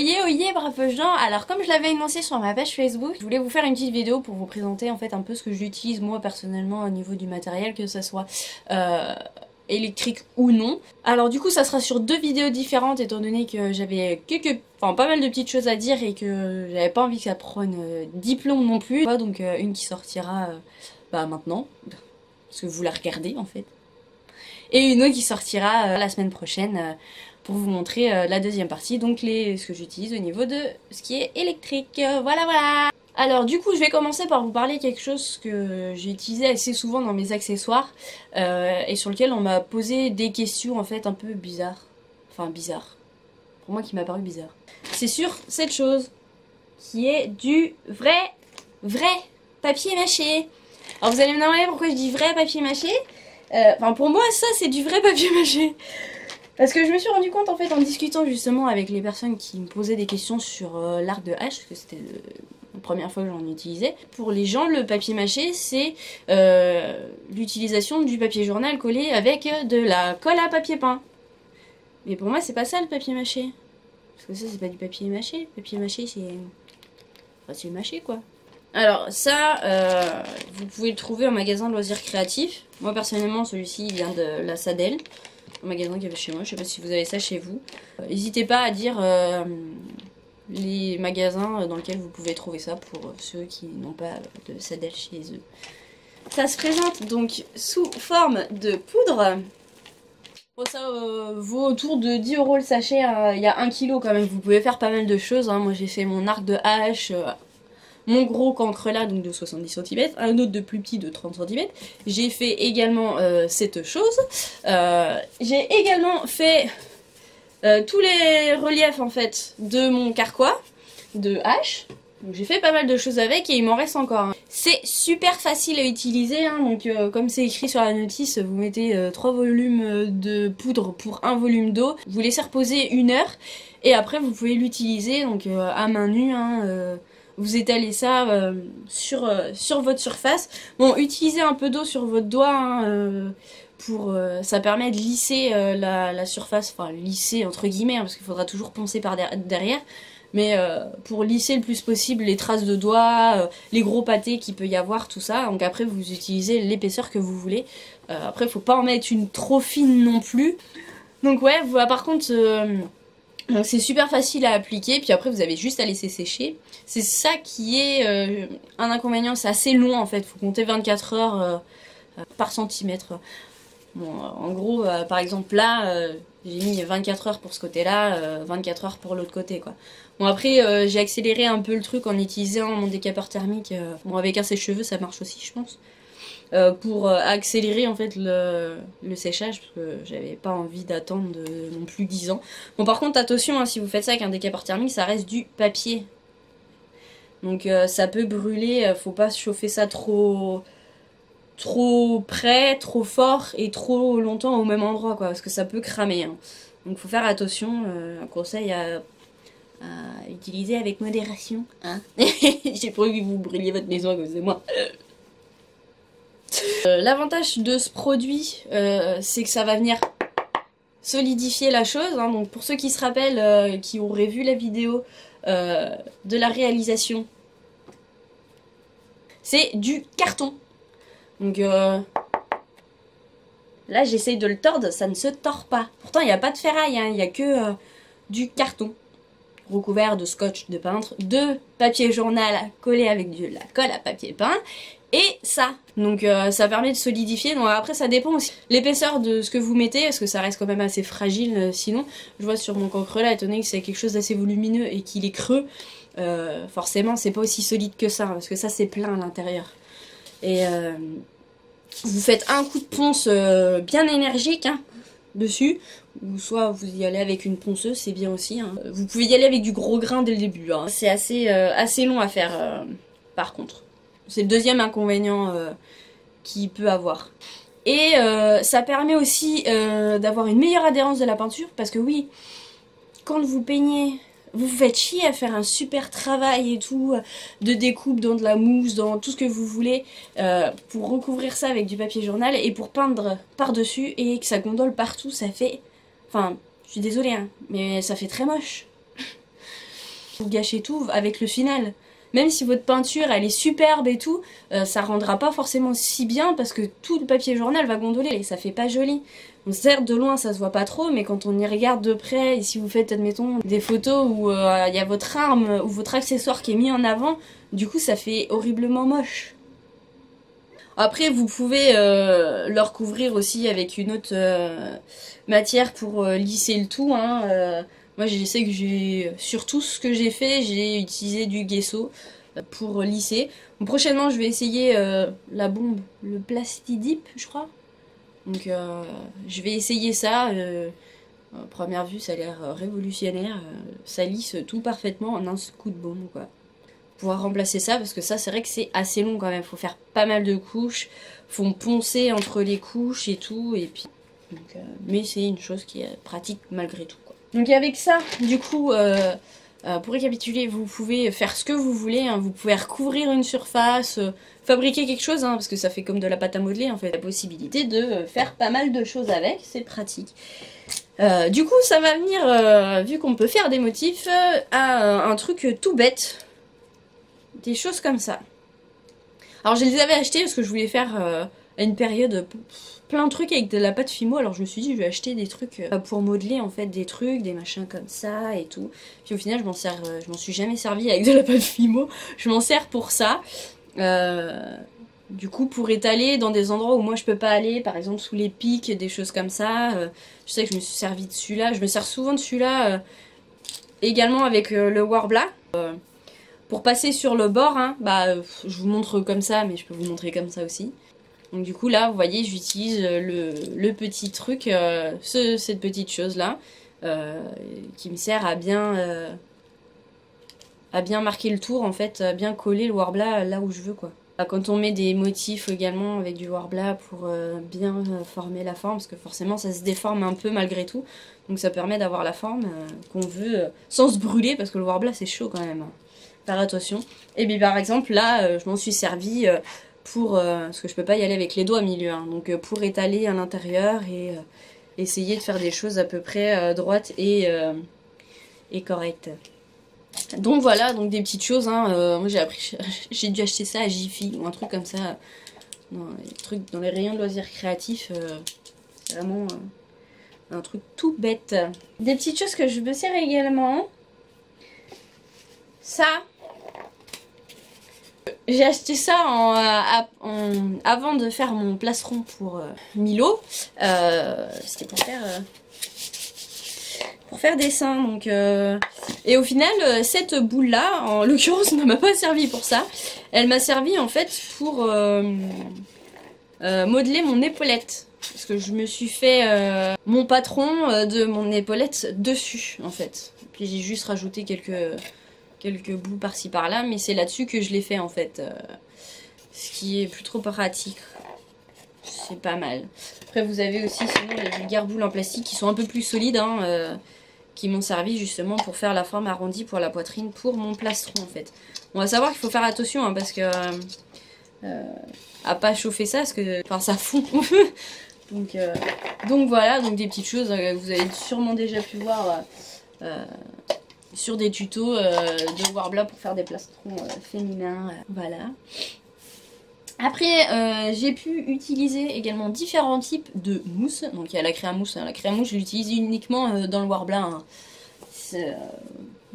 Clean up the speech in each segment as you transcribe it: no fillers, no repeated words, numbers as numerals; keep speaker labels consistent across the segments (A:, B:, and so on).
A: Oyez, oyez, braves gens. Alors comme je l'avais annoncé sur ma page Facebook, je voulais vous faire une petite vidéo pour vous présenter en fait un peu ce que j'utilise moi personnellement au niveau du matériel, que ça soit électrique ou non. Alors du coup ça sera sur deux vidéos différentes étant donné que j'avais pas mal de petites choses à dire et que j'avais pas envie que ça prenne 10 plombs non plus. Donc une qui sortira maintenant, parce que vous la regardez en fait. Et une autre qui sortira la semaine prochaine pour vous montrer la deuxième partie, donc ce que j'utilise au niveau de ce qui est électrique. Voilà. Alors du coup je vais commencer par vous parler de quelque chose que j'ai utilisé assez souvent dans mes accessoires et sur lequel on m'a posé des questions en fait un peu bizarres. Enfin bizarres. Pour moi qui m'a paru bizarre. C'est sur cette chose qui est du vrai papier mâché. Alors vous allez me demander pourquoi je dis vrai papier mâché. Pour moi ça c'est du vrai papier mâché. Parce que je me suis rendu compte en fait en discutant justement avec les personnes qui me posaient des questions sur l'arc de hache, parce que c'était la première fois que j'en utilisais. Pour les gens, le papier mâché c'est l'utilisation du papier journal collé avec de la colle à papier peint. Mais pour moi c'est pas ça le papier mâché. Parce que ça c'est pas du papier mâché. Le papier mâché c'est mâché quoi. Alors ça, vous pouvez le trouver en magasin de loisirs créatifs. Moi personnellement celui-ci il vient de la Sadel, un magasin qu'il y avait chez moi. Je sais pas si vous avez ça chez vous. N'hésitez pas à dire les magasins dans lesquels vous pouvez trouver ça pour ceux qui n'ont pas de Sadel chez eux. Ça se présente donc sous forme de poudre. Bon, ça vaut autour de 10 € le sachet. Il y a 1 kg quand même. Vous pouvez faire pas mal de choses. Moi j'ai fait mon arc de hache. Mon gros cancre là, donc de 70 cm, un autre de plus petit de 30 cm. J'ai fait également cette chose. J'ai également fait tous les reliefs en fait de mon carquois de hache. Donc j'ai fait pas mal de choses avec et il m'en reste encore. C'est super facile à utiliser, donc comme c'est écrit sur la notice, vous mettez 3 volumes de poudre pour 1 volume d'eau. Vous laissez reposer 1 heure et après vous pouvez l'utiliser donc à main nue. Vous étalez ça sur votre surface. Bon, utilisez un peu d'eau sur votre doigt ça permet de lisser la surface, enfin lisser entre guillemets, parce qu'il faudra toujours poncer par derrière. Mais pour lisser le plus possible les traces de doigts, les gros pâtés qu'il peut y avoir, tout ça. Donc après vous utilisez l'épaisseur que vous voulez. Après faut pas en mettre une trop fine non plus. Donc ouais, par contre... Donc c'est super facile à appliquer, puis après vous avez juste à laisser sécher. C'est ça qui est un inconvénient, c'est assez long en fait, faut compter 24 heures par centimètre. Bon, en gros, par exemple là, j'ai mis 24 heures pour ce côté-là, 24 heures pour l'autre côté quoi. Bon après j'ai accéléré un peu le truc en utilisant mon décapeur thermique, bon avec un sèche-cheveux ça marche aussi je pense. Pour accélérer en fait le séchage parce que j'avais pas envie d'attendre non plus 10 ans. Bon par contre attention si vous faites ça avec un décapeur thermique ça reste du papier. Donc ça peut brûler, faut pas chauffer ça trop près, trop fort et trop longtemps au même endroit quoi parce que ça peut cramer. Donc faut faire attention, un conseil à utiliser avec modération. J'ai pas envie que vous brûliez votre maison à cause de moi. L'avantage de ce produit, c'est que ça va venir solidifier la chose. Donc pour ceux qui se rappellent, qui auraient vu la vidéo de la réalisation, c'est du carton. Donc là j'essaye de le tordre, ça ne se tord pas. Pourtant il n'y a pas de ferraille, il n'y a que du carton recouvert de scotch de peintre, de papier journal collé avec de la colle à papier peint. Et ça, donc ça permet de solidifier. Donc après ça dépend aussi l'épaisseur de ce que vous mettez, parce que ça reste quand même assez fragile sinon. Je vois sur mon cancre là, étant donné que c'est quelque chose d'assez volumineux et qu'il est creux, forcément c'est pas aussi solide que ça, parce que ça c'est plein à l'intérieur. Et vous faites un coup de ponce bien énergique dessus, ou soit vous y allez avec une ponceuse, c'est bien aussi. Vous pouvez y aller avec du gros grain dès le début, c'est assez long à faire par contre. C'est le deuxième inconvénient qu'il peut avoir. Et ça permet aussi d'avoir une meilleure adhérence de la peinture. Parce que oui, quand vous peignez, vous vous faites chier à faire un super travail et tout, de découpe dans de la mousse, dans tout ce que vous voulez, pour recouvrir ça avec du papier journal et pour peindre par-dessus et que ça gondole partout, ça fait... Enfin, je suis désolée, mais ça fait très moche. Vous gâchez tout avec le final. Même si votre peinture elle est superbe et tout, ça rendra pas forcément si bien parce que tout le papier journal va gondoler et ça fait pas joli. Donc certes de loin ça se voit pas trop, mais quand on y regarde de près et si vous faites admettons des photos où il y a votre arme ou votre accessoire qui est mis en avant, du coup ça fait horriblement moche. Après vous pouvez le recouvrir aussi avec une autre matière pour lisser le tout, hein. Moi je sais que sur tout ce que j'ai fait, j'ai utilisé du gesso pour lisser. Donc, prochainement je vais essayer la bombe, le Plastidip je crois. Donc je vais essayer ça. À première vue ça a l'air révolutionnaire. Ça lisse tout parfaitement en un coup de baume quoi. Pouvoir remplacer ça parce que ça c'est vrai que c'est assez long quand même. Faut faire pas mal de couches. Faut poncer entre les couches et tout. Et puis, donc, mais c'est une chose qui est pratique malgré tout quoi. Donc avec ça, du coup, pour récapituler, vous pouvez faire ce que vous voulez, hein. Vous pouvez recouvrir une surface, fabriquer quelque chose, hein, parce que ça fait comme de la pâte à modeler en fait. La possibilité de faire pas mal de choses avec, c'est pratique. Du coup, ça va venir, vu qu'on peut faire des motifs, à un truc tout bête. Des choses comme ça. Alors je les avais achetés parce que je voulais faire à une période plein de trucs avec de la pâte Fimo, alors je me suis dit je vais acheter des trucs pour modeler en fait des trucs, des machins comme ça et tout. Puis au final je m'en suis jamais servi avec de la pâte Fimo, je m'en sers pour ça. Du coup pour étaler dans des endroits où moi je peux pas aller, par exemple sous les pics, des choses comme ça. Je sais que je me suis servi de celui-là, je me sers souvent de celui-là également avec le Worbla. Pour passer sur le bord, hein, je vous montre comme ça, mais je peux vous montrer comme ça aussi. Donc du coup là, vous voyez, j'utilise le petit truc, cette petite chose là, qui me sert à bien marquer le tour en fait, à bien coller le Worbla là où je veux quoi. Quand on met des motifs également avec du Worbla pour bien former la forme, parce que forcément ça se déforme un peu malgré tout, donc ça permet d'avoir la forme qu'on veut sans se brûler, parce que le Worbla c'est chaud quand même. Faire attention. Et puis par exemple là je m'en suis servi pour parce que je peux pas y aller avec les doigts au milieu, hein, donc pour étaler à l'intérieur et essayer de faire des choses à peu près droites et correctes. Donc voilà, donc des petites choses, hein, moi j'ai dû acheter ça à Jiffy ou un truc comme ça dans les rayons de loisirs créatifs. C'est vraiment un truc tout bête. Des petites choses que je me sers également. Ça, j'ai acheté ça avant de faire mon plastron pour Milo. C'était pour faire des seins. Donc, et au final, cette boule-là, en l'occurrence, ne m'a pas servi pour ça. Elle m'a servi en fait pour modeler mon épaulette. Parce que je me suis fait mon patron de mon épaulette dessus en fait. Puis j'ai juste rajouté quelques bouts par-ci par-là, mais c'est là-dessus que je l'ai fait en fait, ce qui est plus trop pratique, c'est pas mal. Après vous avez aussi sinon les vulgaires boules en plastique qui sont un peu plus solides, hein, qui m'ont servi justement pour faire la forme arrondie pour la poitrine, pour mon plastron en fait. On va savoir qu'il faut faire attention, hein, parce que à pas chauffer ça, parce que enfin ça fond. donc voilà, donc des petites choses que vous avez sûrement déjà pu voir sur des tutos de Worbla pour faire des plastrons féminins, voilà. Après j'ai pu utiliser également différents types de mousse. Donc il y a la créamousse, hein. La créamousse je l'utilise uniquement dans le Worbla, hein.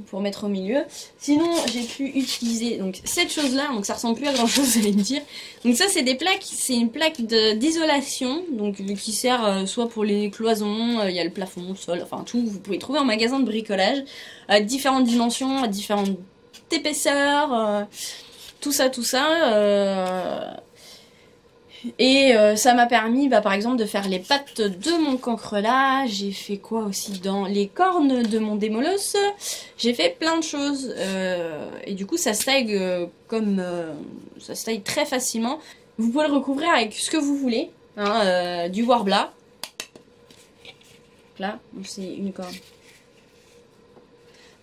A: Pour mettre au milieu. Sinon j'ai pu utiliser donc cette chose là, donc ça ressemble plus à grand chose, vous allez me dire. Donc ça c'est des plaques, c'est une plaque d'isolation, donc qui sert soit pour les cloisons, il y a le plafond, le sol, enfin tout, vous pouvez trouver en magasin de bricolage, à différentes dimensions, à différentes épaisseurs, tout ça. Et ça m'a permis par exemple de faire les pattes de mon cancre là. J'ai fait quoi aussi dans les cornes de mon démolosse. J'ai fait plein de choses et du coup ça se taille ça se taille très facilement. Vous pouvez le recouvrir avec ce que vous voulez, hein, du Worbla. Là c'est une corne.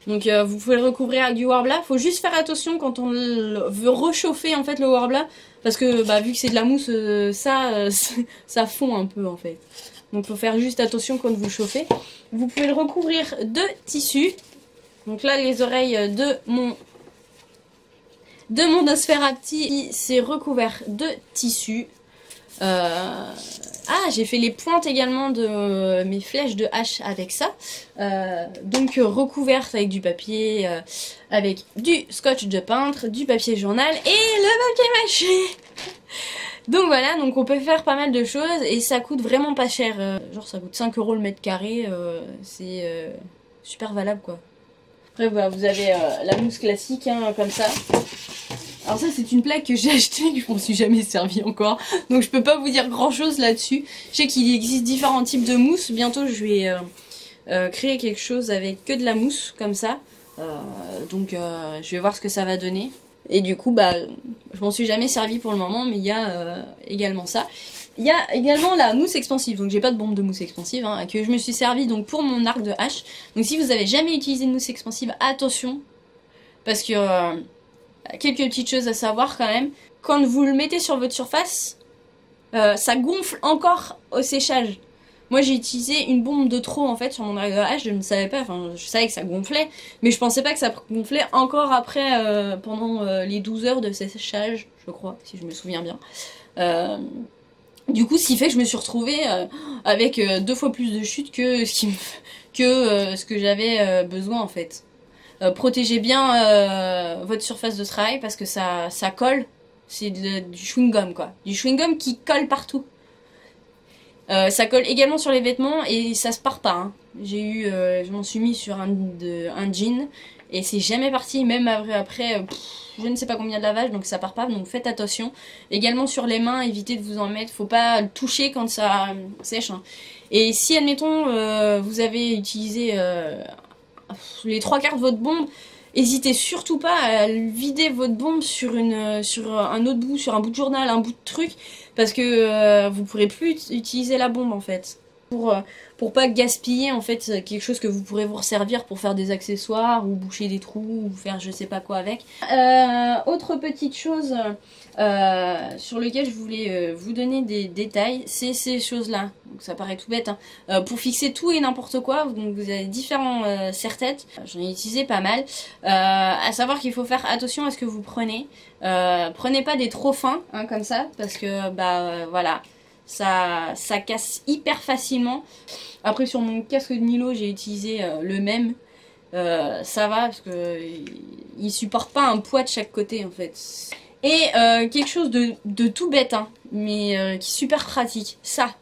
A: Donc vous pouvez le recouvrir avec du Worbla. Faut juste faire attention quand on veut rechauffer en fait le Worbla, parce que vu que c'est de la mousse, ça fond un peu en fait. Donc faut faire juste attention quand vous chauffez. Vous pouvez le recouvrir de tissu. Donc là, les oreilles de mon Nosferatu, c'est recouvert de tissu. Ah, j'ai fait les pointes également de mes flèches de hache avec ça. Donc recouverte avec du papier, avec du scotch de peintre, du papier journal et le papier mâché. Donc voilà, donc on peut faire pas mal de choses et ça coûte vraiment pas cher. Genre ça coûte 5 € le mètre carré, c'est super valable quoi. Après bah, vous avez la mousse classique hein, comme ça. Alors ça c'est une plaque que j'ai achetée, que je m'en suis jamais servi encore. Donc je peux pas vous dire grand chose là-dessus. Je sais qu'il existe différents types de mousse. Bientôt je vais créer quelque chose avec que de la mousse comme ça. Donc je vais voir ce que ça va donner. Et du coup bah je m'en suis jamais servi pour le moment, mais il y a également ça. Il y a également la mousse expansive, donc j'ai pas de bombe de mousse expansive, hein, que je me suis servi donc pour mon arc de hache. Donc si vous avez jamais utilisé de mousse expansive, attention, parce que quelques petites choses à savoir quand même. Quand vous le mettez sur votre surface, ça gonfle encore au séchage. Moi j'ai utilisé une bombe de trop en fait sur mon arc de hache, je ne savais pas, enfin je savais que ça gonflait, mais je pensais pas que ça gonflait encore après pendant les 12 heures de séchage, je crois, si je me souviens bien. Du coup, ce qui fait que je me suis retrouvée avec 2 fois plus de chutes que ce que j'avais besoin en fait. Protégez bien votre surface de travail parce que ça colle. C'est du chewing-gum quoi. Du chewing-gum qui colle partout. Ça colle également sur les vêtements et ça se part pas. Hein. Je m'en suis mis sur un jean et c'est jamais parti. Même après je ne sais pas combien de lavage, donc ça part pas. Donc faites attention. Également sur les mains, évitez de vous en mettre. Faut pas le toucher quand ça sèche. Hein. Et si admettons vous avez utilisé les 3/4 de votre bombe, n'hésitez surtout pas à vider votre bombe sur un autre bout, sur un bout de journal, un bout de truc, parce que vous pourrez plus utiliser la bombe en fait. Pour pas gaspiller en fait quelque chose que vous pourrez vous resservir pour faire des accessoires ou boucher des trous ou faire je sais pas quoi avec. Autre petite chose sur lequel je voulais vous donner des détails, c'est ces choses là. Donc ça paraît tout bête hein. Pour fixer tout et n'importe quoi, donc vous avez différents serre-têtes. J'en ai utilisé pas mal. À savoir qu'il faut faire attention à ce que vous prenez. Prenez pas des trop fins hein, comme ça parce que bah voilà. Ça casse hyper facilement. Après sur mon casque de Milo j'ai utilisé le même. Ça va parce que il supporte pas un poids de chaque côté en fait. Et quelque chose de tout bête hein, mais qui est super pratique. Ça.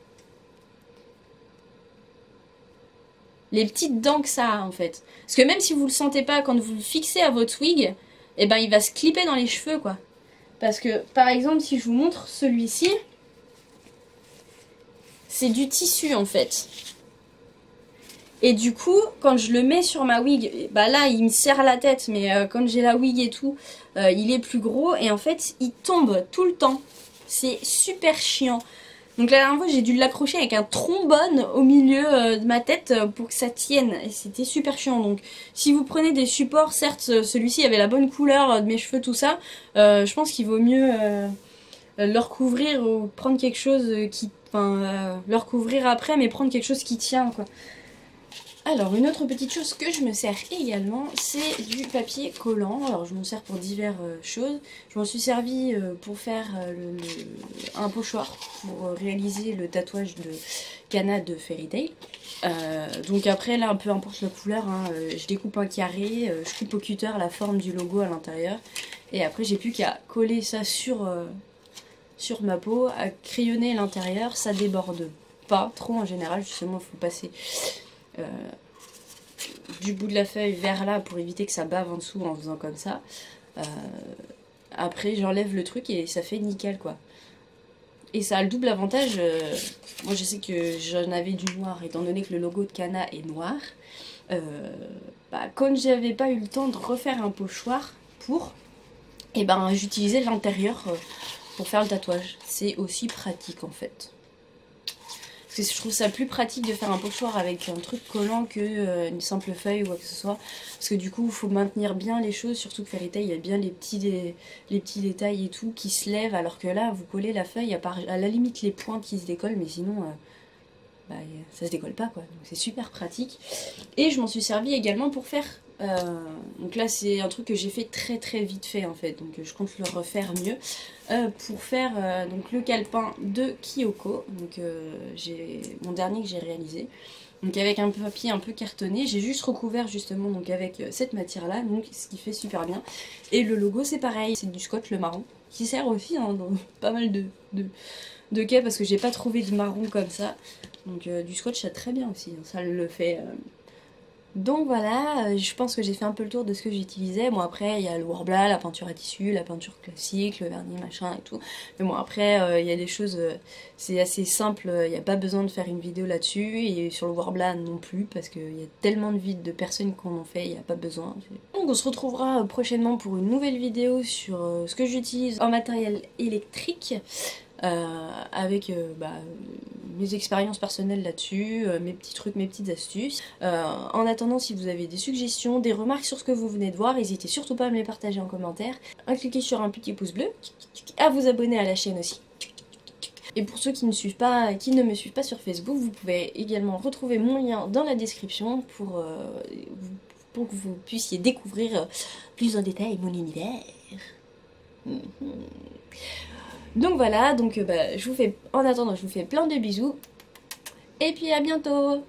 A: Les petites dents que ça a en fait. Parce que même si vous le sentez pas quand vous le fixez à votre wig, et ben il va se clipper dans les cheveux quoi. Parce que par exemple si je vous montre celui-ci, c'est du tissu en fait. Et du coup, quand je le mets sur ma wig, bah là il me serre la tête, mais quand j'ai la wig et tout, il est plus gros et en fait il tombe tout le temps. C'est super chiant. Donc la dernière fois j'ai dû l'accrocher avec un trombone au milieu de ma tête pour que ça tienne. Et c'était super chiant. Donc si vous prenez des supports, certes celui-ci avait la bonne couleur de mes cheveux, tout ça, je pense qu'il vaut mieux le recouvrir ou prendre quelque chose qui... Enfin, le recouvrir après, mais prendre quelque chose qui tient, quoi. Alors, une autre petite chose que je me sers également, c'est du papier collant. Alors, je m'en sers pour diverses choses. Je m'en suis servi pour faire un pochoir, pour réaliser le tatouage de Kana de Fairy Tail. Donc après, là, peu importe la couleur, hein, je découpe un carré, je coupe au cutter la forme du logo à l'intérieur. Et après, j'ai plus qu'à coller ça sur ma peau, à crayonner l'intérieur, ça déborde pas trop en général, justement il faut passer du bout de la feuille vers là pour éviter que ça bave en dessous en faisant comme ça. Après j'enlève le truc et ça fait nickel quoi. Et ça a le double avantage, moi je sais que j'en avais du noir étant donné que le logo de Kana est noir. Bah, quand j'avais pas eu le temps de refaire un pochoir pour, et ben j'utilisais l'intérieur pour faire le tatouage. C'est aussi pratique en fait. Parce que je trouve ça plus pratique de faire un pochoir avec un truc collant que une simple feuille ou quoi que ce soit. Parce que du coup il faut maintenir bien les choses, surtout que Fairy Tail il y a bien les petits détails et tout qui se lèvent, alors que là vous collez la feuille à la limite les pointes qui se décollent, mais sinon bah, ça se décolle pas quoi. Donc c'est super pratique. Et je m'en suis servi également pour faire Donc là c'est un truc que j'ai fait très très vite fait en fait, donc je compte le refaire mieux pour faire donc le calepin de Kyoko, donc j'ai mon dernier que j'ai réalisé. Donc avec un papier un peu cartonné, j'ai juste recouvert justement donc avec cette matière là, donc ce qui fait super bien. Et le logo c'est pareil, c'est du scotch le marron, qui sert aussi hein, dans pas mal de cas parce que j'ai pas trouvé de marron comme ça. Donc du scotch ça très bien aussi, hein, ça le fait. Donc voilà, je pense que j'ai fait un peu le tour de ce que j'utilisais. Bon après il y a le Worbla, la peinture à tissu, la peinture classique, le vernis machin et tout. Mais bon après il y a des choses, c'est assez simple, il n'y a pas besoin de faire une vidéo là-dessus. Et sur le Worbla non plus parce qu'il y a tellement de personnes qui en ont fait, il n'y a pas besoin. Donc on se retrouvera prochainement pour une nouvelle vidéo sur ce que j'utilise en matériel électrique. Avec mes expériences personnelles là-dessus, mes petits trucs, mes petites astuces. En attendant, si vous avez des suggestions, des remarques sur ce que vous venez de voir, n'hésitez surtout pas à me les partager en commentaire, à cliquer sur un petit pouce bleu, à vous abonner à la chaîne aussi. Et pour ceux qui ne me suivent pas sur Facebook, vous pouvez également retrouver mon lien dans la description pour que vous puissiez découvrir plus en détail mon univers. Donc voilà, donc en attendant, je vous fais plein de bisous. Et puis à bientôt!